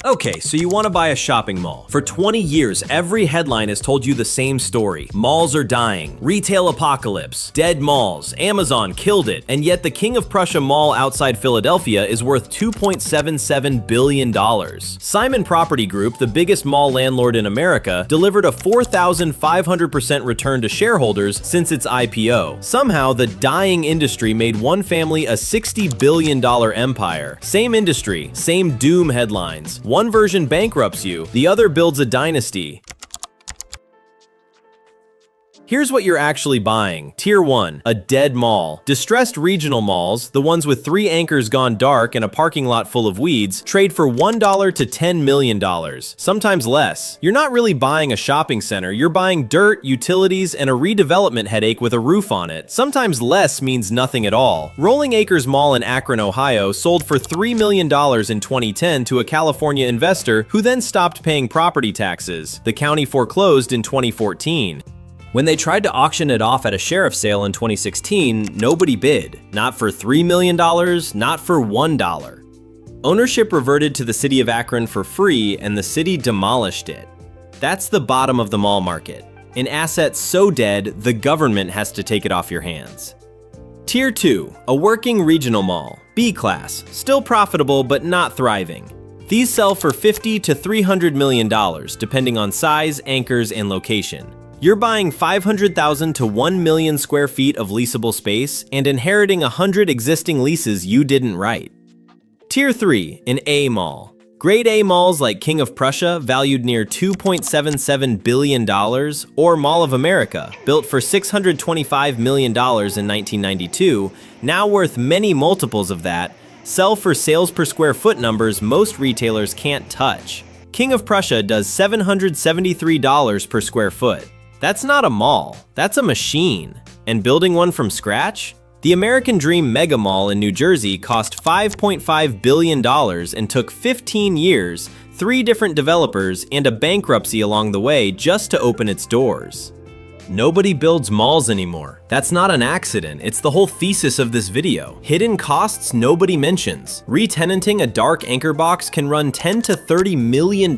Okay, so you want to buy a shopping mall. For 20 years, every headline has told you the same story. Malls are dying, retail apocalypse, dead malls, Amazon killed it, and yet the King of Prussia Mall outside Philadelphia is worth $2.77 billion. Simon Property Group, the biggest mall landlord in America, delivered a 4,500% return to shareholders since its IPO. Somehow, the dying industry made one family a $60 billion empire. Same industry, same doom headlines. One version bankrupts you, the other builds a dynasty. Here's what you're actually buying. Tier 1, a dead mall. Distressed regional malls, the ones with 3 anchors gone dark and a parking lot full of weeds, trade for $1 to $10 million, sometimes less. You're not really buying a shopping center, you're buying dirt, utilities, and a redevelopment headache with a roof on it. Sometimes less means nothing at all. Rolling Acres Mall in Akron, Ohio sold for $3 million in 2010 to a California investor who then stopped paying property taxes. The county foreclosed in 2014. When they tried to auction it off at a sheriff's sale in 2016, nobody bid. Not for $3 million, not for $1. Ownership reverted to the city of Akron for free, and the city demolished it. That's the bottom of the mall market. An asset so dead, the government has to take it off your hands. Tier 2, a working regional mall. B-class, still profitable but not thriving. These sell for $50 to $300 million, depending on size, anchors, and location. You're buying 500,000 to 1 million square feet of leasable space and inheriting 100 existing leases you didn't write. Tier 3, an A mall. Grade A malls like King of Prussia, valued near $2.77 billion, or Mall of America, built for $625 million in 1992, now worth many multiples of that, sell for sales per square foot numbers most retailers can't touch. King of Prussia does $773 per square foot. That's not a mall, that's a machine. And building one from scratch? The American Dream Mega Mall in New Jersey cost $5.5 billion and took 15 years, 3 different developers, and a bankruptcy along the way just to open its doors. Nobody builds malls anymore. That's not an accident, it's the whole thesis of this video. Hidden costs nobody mentions. Re-tenanting a dark anchor box can run $10 to $30 million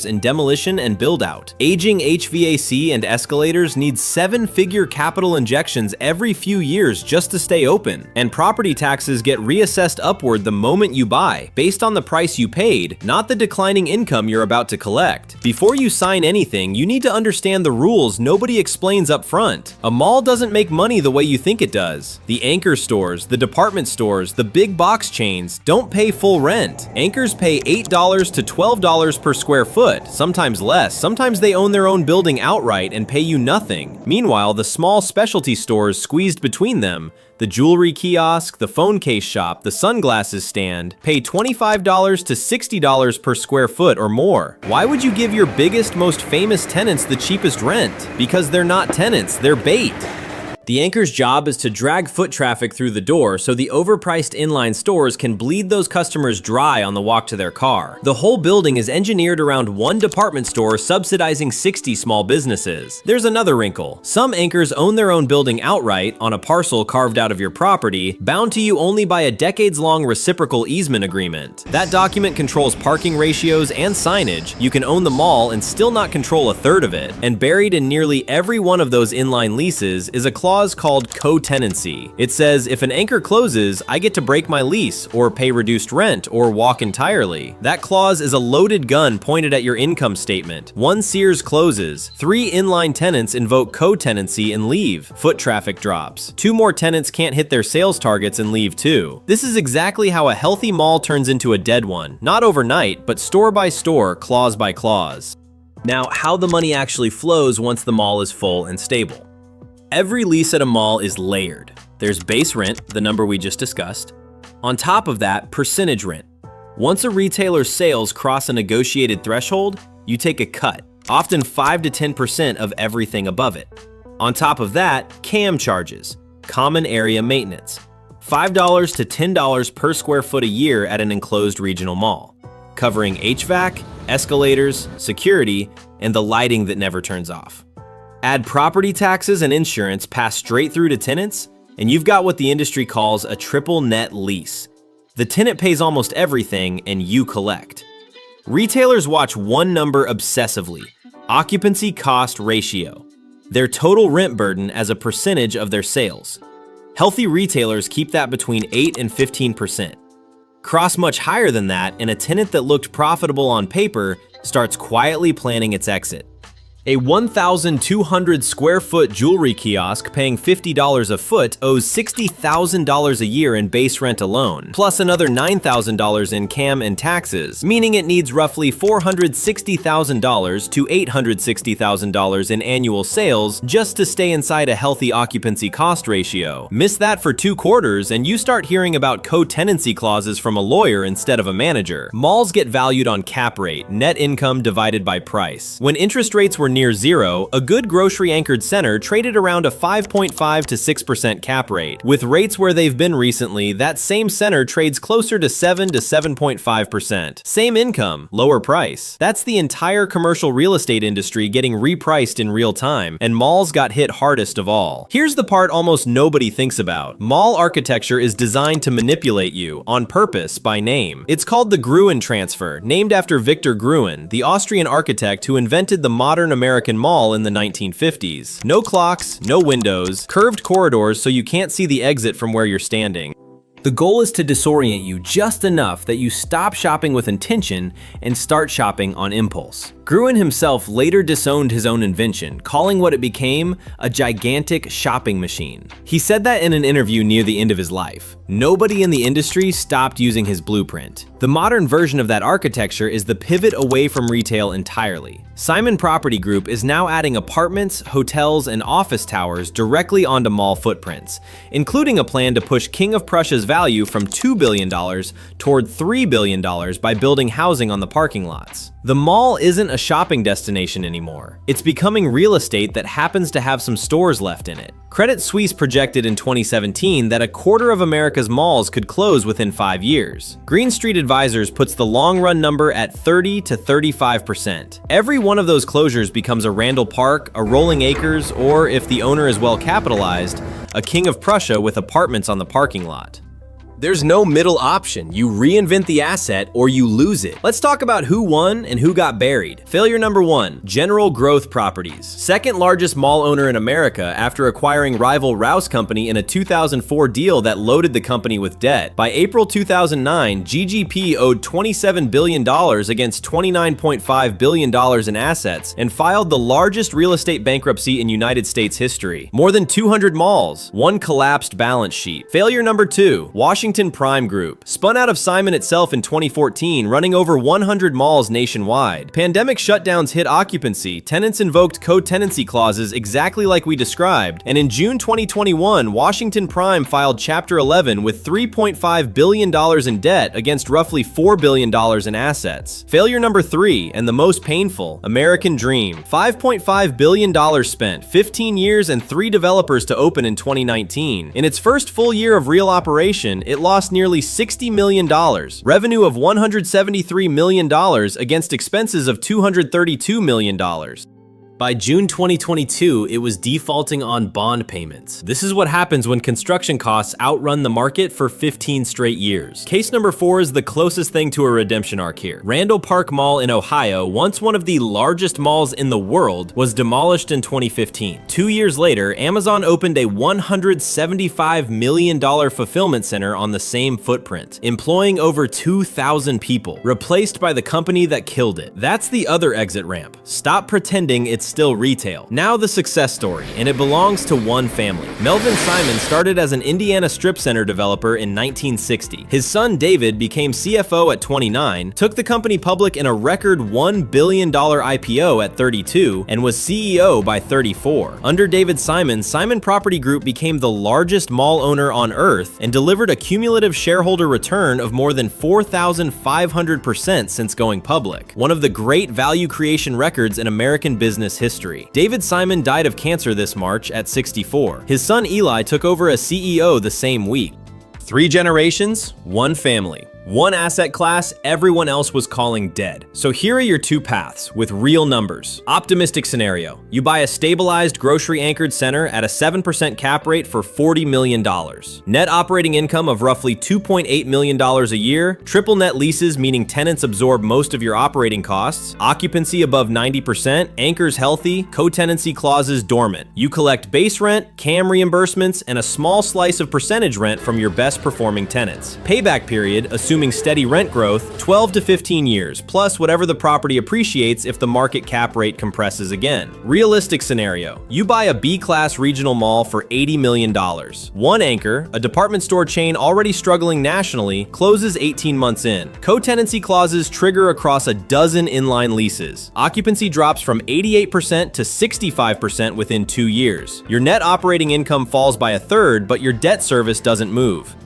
in demolition and build-out. Aging HVAC and escalators need 7-figure capital injections every few years just to stay open. And property taxes get reassessed upward the moment you buy, based on the price you paid, not the declining income you're about to collect. Before you sign anything, you need to understand the rules nobody explains up front. A mall doesn't make money the way you think it does. The anchor stores, the department stores, the big box chains don't pay full rent. Anchors pay $8 to $12 per square foot, sometimes less. Sometimes they own their own building outright and pay you nothing. Meanwhile, the small specialty stores squeezed between them, the jewelry kiosk, the phone case shop, the sunglasses stand, pay $25 to $60 per square foot or more. Why would you give your biggest, most famous tenants the cheapest rent? Because they're not tenants, they're bait. The anchor's job is to drag foot traffic through the door so the overpriced inline stores can bleed those customers dry on the walk to their car. The whole building is engineered around one department store subsidizing 60 small businesses. There's another wrinkle. Some anchors own their own building outright on a parcel carved out of your property, bound to you only by a decades-long reciprocal easement agreement. That document controls parking ratios and signage. You can own the mall and still not control a third of it. And buried in nearly every one of those inline leases is a clause called co-tenancy. It says if an anchor closes, I get to break my lease or pay reduced rent or walk entirely. That clause is a loaded gun pointed at your income statement. One Sears closes, 3 inline tenants invoke co-tenancy and leave. Foot traffic drops. 2 more tenants can't hit their sales targets and leave too. This is exactly how a healthy mall turns into a dead one. Not overnight, but store by store, clause by clause. Now, how the money actually flows once the mall is full and stable. Every lease at a mall is layered. There's base rent, the number we just discussed. On top of that, percentage rent. Once a retailer's sales cross a negotiated threshold, you take a cut, often 5 to 10% of everything above it. On top of that, CAM charges, common area maintenance, $5 to $10 per square foot a year at an enclosed regional mall, covering HVAC, escalators, security, and the lighting that never turns off. Add property taxes and insurance passed straight through to tenants, and you've got what the industry calls a triple net lease. The tenant pays almost everything, and you collect. Retailers watch one number obsessively: occupancy cost ratio, their total rent burden as a percentage of their sales. Healthy retailers keep that between 8 and 15%. Cross much higher than that, and a tenant that looked profitable on paper starts quietly planning its exit. A 1,200 square foot jewelry kiosk paying $50 a foot owes $60,000 a year in base rent alone, plus another $9,000 in CAM and taxes, meaning it needs roughly $460,000 to $860,000 in annual sales just to stay inside a healthy occupancy cost ratio. Miss that for 2 quarters and you start hearing about co-tenancy clauses from a lawyer instead of a manager. Malls get valued on cap rate, net income divided by price. When interest rates were near zero, a good grocery-anchored center traded around a 5.5 to 6% cap rate. With rates where they've been recently, that same center trades closer to 7 to 7.5%. Same income, lower price. That's the entire commercial real estate industry getting repriced in real time, and malls got hit hardest of all. Here's the part almost nobody thinks about. Mall architecture is designed to manipulate you, on purpose, by name. It's called the Gruen Transfer, named after Victor Gruen, the Austrian architect who invented the modern American mall in the 1950s. No clocks, no windows, curved corridors so you can't see the exit from where you're standing. The goal is to disorient you just enough that you stop shopping with intention and start shopping on impulse. Gruen himself later disowned his own invention, calling what it became a gigantic shopping machine. He said that in an interview near the end of his life. Nobody in the industry stopped using his blueprint. The modern version of that architecture is the pivot away from retail entirely. Simon Property Group is now adding apartments, hotels, and office towers directly onto mall footprints, including a plan to push King of Prussia's value from $2 billion toward $3 billion by building housing on the parking lots. The mall isn't a shopping destination anymore. It's becoming real estate that happens to have some stores left in it. Credit Suisse projected in 2017 that a quarter of America's malls could close within 5 years. Green Street Advisors puts the long-run number at 30 to 35%. Every one of those closures becomes a Randall Park, a Rolling Acres, or, if the owner is well capitalized, a King of Prussia with apartments on the parking lot. There's no middle option. You reinvent the asset or you lose it. Let's talk about who won and who got buried. Failure number 1, General Growth Properties. Second largest mall owner in America after acquiring rival Rouse Company in a 2004 deal that loaded the company with debt. By April 2009, GGP owed $27 billion against $29.5 billion in assets and filed the largest real estate bankruptcy in United States history. More than 200 malls, one collapsed balance sheet. Failure number 2, Washington Prime Group. Spun out of Simon itself in 2014, running over 100 malls nationwide. Pandemic shutdowns hit occupancy, tenants invoked co-tenancy clauses exactly like we described, and in June 2021, Washington Prime filed Chapter 11 with $3.5 billion in debt against roughly $4 billion in assets. Failure number 3, and the most painful, American Dream. $5.5 billion spent, 15 years and 3 developers to open in 2019. In its first full year of real operation, it lost nearly $60 million, revenue of $173 million against expenses of $232 million. By June 2022, it was defaulting on bond payments. This is what happens when construction costs outrun the market for 15 straight years. Case number 4 is the closest thing to a redemption arc here. Randall Park Mall in Ohio, once one of the largest malls in the world, was demolished in 2015. 2 years later, Amazon opened a $175 million fulfillment center on the same footprint, employing over 2,000 people, replaced by the company that killed it. That's the other exit ramp. Stop pretending it's still retail. Now the success story, and it belongs to one family. Melvin Simon started as an Indiana strip center developer in 1960. His son David became CFO at 29, took the company public in a record $1 billion IPO at 32, and was CEO by 34. Under David Simon, Simon Property Group became the largest mall owner on earth and delivered a cumulative shareholder return of more than 4,500% since going public, one of the great value creation records in American business history. David Simon died of cancer this March at 64. His son Eli took over as CEO the same week. 3 generations, one family. One asset class everyone else was calling dead. So here are your two paths with real numbers. Optimistic scenario. You buy a stabilized grocery-anchored center at a 7% cap rate for $40 million. Net operating income of roughly $2.8 million a year. Triple net leases, meaning tenants absorb most of your operating costs. Occupancy above 90%. Anchors healthy. Co-tenancy clauses dormant. You collect base rent, CAM reimbursements, and a small slice of percentage rent from your best performing tenants. Payback period, assuming steady rent growth, 12 to 15 years, plus whatever the property appreciates if the market cap rate compresses again. Realistic scenario. You buy a B-class regional mall for $80 million. One anchor, a department store chain already struggling nationally, closes 18 months in. Co-tenancy clauses trigger across a dozen inline leases. Occupancy drops from 88% to 65% within 2 years. Your net operating income falls by a third, but your debt service doesn't move.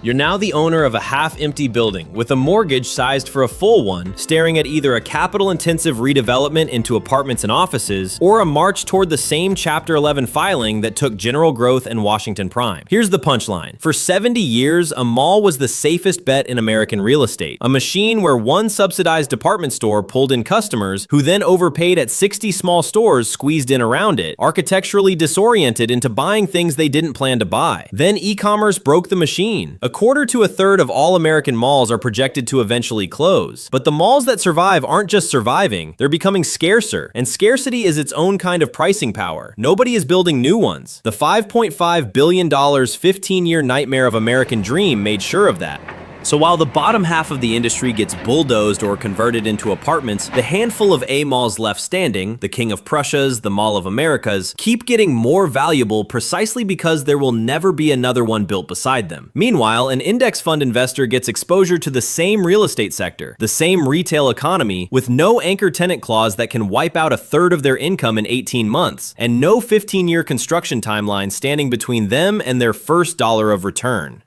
You're now the owner of a half-empty building with a mortgage sized for a full one, staring at either a capital-intensive redevelopment into apartments and offices, or a march toward the same Chapter 11 filing that took General Growth and Washington Prime. Here's the punchline. For 70 years, a mall was the safest bet in American real estate. A machine where one subsidized department store pulled in customers who then overpaid at 60 small stores squeezed in around it, architecturally disoriented into buying things they didn't plan to buy. Then e-commerce broke the machine. A quarter to a third of all American malls are projected to eventually close. But the malls that survive aren't just surviving, they're becoming scarcer. And scarcity is its own kind of pricing power. Nobody is building new ones. The $5.5 billion 15-year nightmare of American dream made sure of that. So while the bottom half of the industry gets bulldozed or converted into apartments, the handful of A malls left standing, the King of Prussia's, the Mall of America's, keep getting more valuable precisely because there will never be another one built beside them. Meanwhile, an index fund investor gets exposure to the same real estate sector, the same retail economy, with no anchor tenant clause that can wipe out a third of their income in 18 months, and no 15-year construction timeline standing between them and their first dollar of return.